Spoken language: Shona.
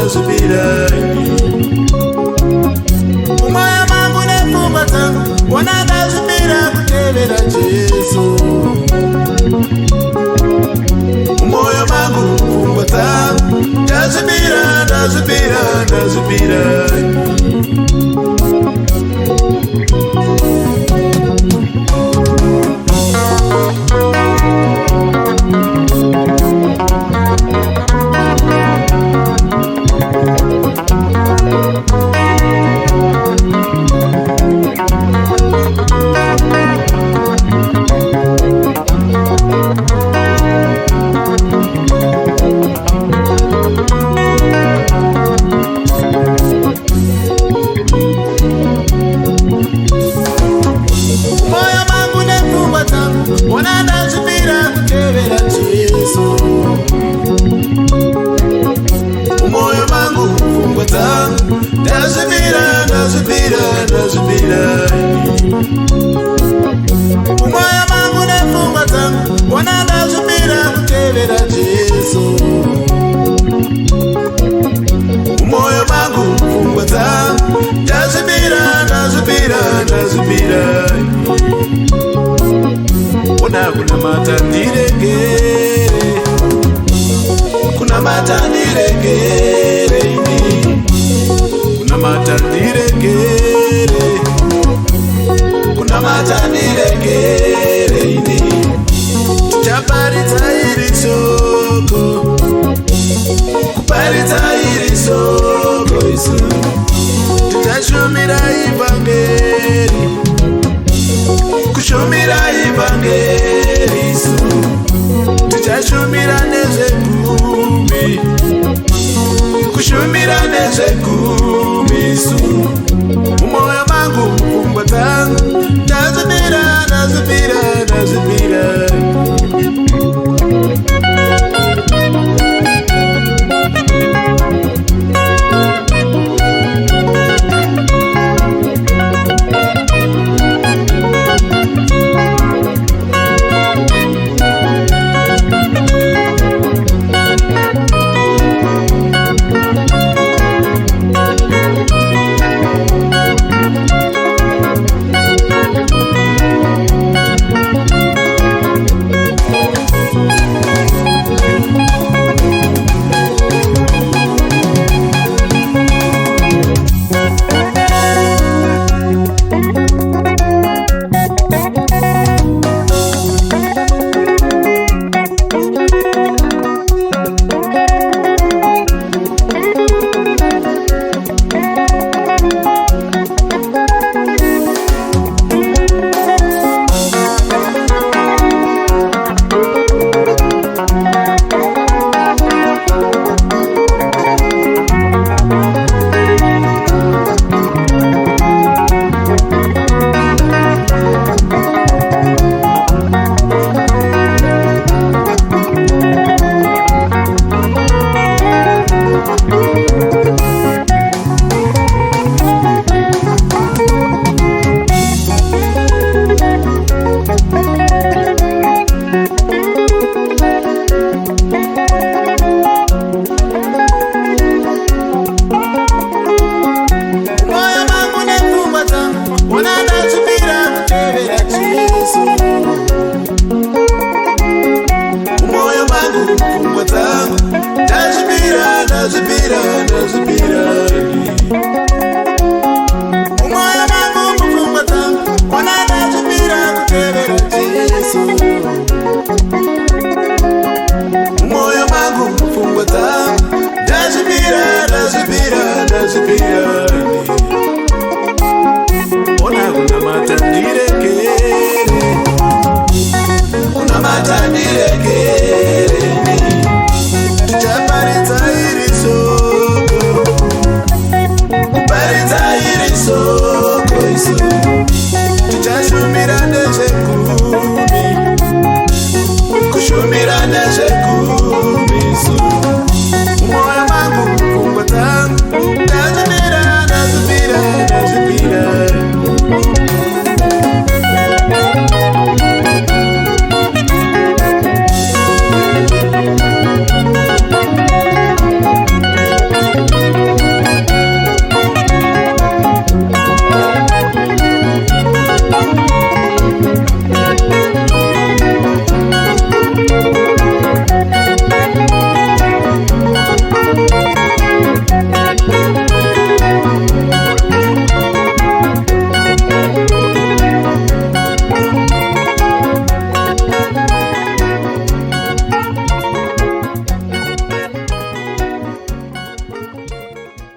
ndazvipira mumwoyo mangu nepfungwa dzangu ona ndazvipira kutevera Jesu mumwoyo mangu pfungwa dzangu ndazvipira ndazvipira ndazvipira mumwoyo mangu nepfungwa dzangu ona ndazvipira kutevera Jesu mumwoyo mangu pfungwa dzangu ndazvipira ndazvipira ndazvipira ona kunamata ndiregere kunamata ndiregere kunamata ndiregere kunamata ndiregere ini tichaparidza iri shoko kuparidza iri shoko isu tichashumira ivhangeri kushumira ivhangeri isu tichashumira nezvegumi kushumira nezvegumi isu mumwoyo mangu pfungwa dzangu ndazvipira ndazvipira ndazvipira kushumira nezvegumi